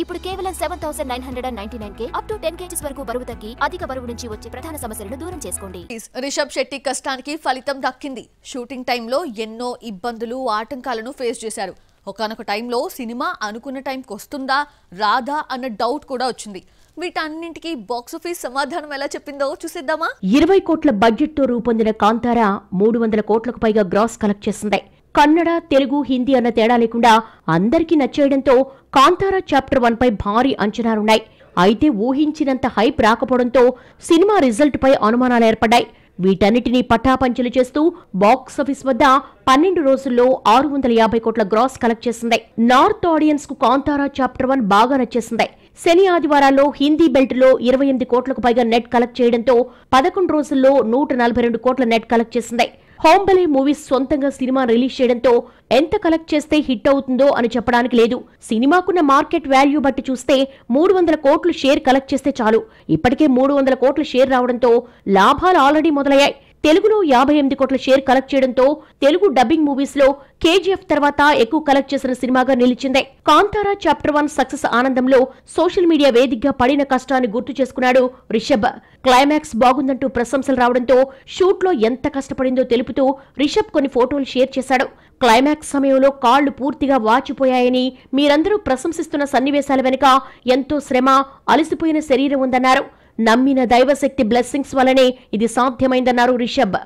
ఇప్పుడు కేవలం 7999K up to 10 kgs వరకు బరువు తగ్గి అధిక బరువు నుంచి వచ్చే ప్రధాన సమస్యలను దూరం చేసుకోండి. రిషబ్ శెట్టి కష్టానికి ఫలితం దక్కింది. షూటింగ్ టైంలో ఎన్నో ఇబ్బందులు ఆటంకాలను ఫేస్ చేశారు. ఒకనొక టైంలో సినిమా అనుకున్న టైంకి వస్తుందా రాదా అన్న డౌట్ కూడా వచ్చింది. వీటన్నింటికి బాక్సాఫీస్ సమాధానం ఎలా చెప్పిందో చూసేద్దామా. 20 కోట్ల బడ్జెట్ తో రూపొందిన కాంతారా 300 కోట్లకు పైగా గ్రాస్ కలెక్ట్ చేసింది. కన్నడ, తెలుగు, హిందీ అన్న తేడా లేకుండా అందరికీ నచ్చేయడంతో కాంతారా చాప్టర్ 1 పై భారీ అంచనాలున్నాయి. అయితే ఊహించినంత హైప్ రాకపోవడంతో సినిమా రిజల్ట్ పై అనుమానాలు ఏర్పడ్డాయి. వీటన్నిటినీ పటాపంచలు చేస్తూ బాక్సాఫీస్ వద్ద 12 రోజుల్లో 650 కోట్ల గ్రాస్ కలెక్ట్ చేసింది. నార్త్ ఆడియన్స్ కు కాంతారా చాప్టర్ 1 బాగా నచ్చేసింది. శని ఆదివారాల్లో హిందీ బెల్ట్ లో 28 కోట్లకు పైగా నెట్ కలెక్ట్ చేయడంతో 11 రోజుల్లో 142 కోట్ల నెట్ కలెక్ట్ చేసింది. హోంబలే మూవీస్ సొంతంగా సినిమా రిలీజ్ చేయడంతో ఎంత కలెక్ట్ చేస్తే హిట్ అవుతుందో అని చెప్పడానికి లేదు. సినిమాకున్న మార్కెట్ వాల్యూ బట్టి చూస్తే 300 కోట్లు షేర్ కలెక్ట్ చేస్తే చాలు. ఇప్పటికే 300 కోట్ల షేర్ రావడంతో లాభాలు ఆల్రెడీ మొదలయ్యాయి. తెలుగులో 58 కోట్ల షేర్ కలెక్ట్ చేయడంతో తెలుగు డబ్బింగ్ మూవీస్ లో KGF తర్వాత ఎక్కువ కలెక్ట్ చేసిన సినిమాగా నిలిచింది. కాంతారా చాప్టర్ 1 సక్సెస్ ఆనందంలో సోషల్ మీడియా వేదికగా పడిన కష్టాన్ని గుర్తు చేసుకున్నాడు రిషబ్. క్లైమాక్స్ బాగుందంటూ ప్రశంసలు రావడంతో షూట్ లో ఎంత కష్టపడిందో తెలుపుతూ రిషబ్ కొన్ని ఫోటోలు షేర్ చేశాడు. క్లైమాక్స్ సమయంలో కాళ్లు పూర్తిగా వాచిపోయాయని, మీరందరూ ప్రశంసిస్తున్న సన్నివేశాల వెనుక ఎంతో శ్రమ, అలసిపోయిన శరీరం ఉందన్నారు. నమ్మిన దైవశక్తి బ్లెస్సింగ్స్ వల్లనే ఇది సాధ్యమైందన్నారు రిషబ్.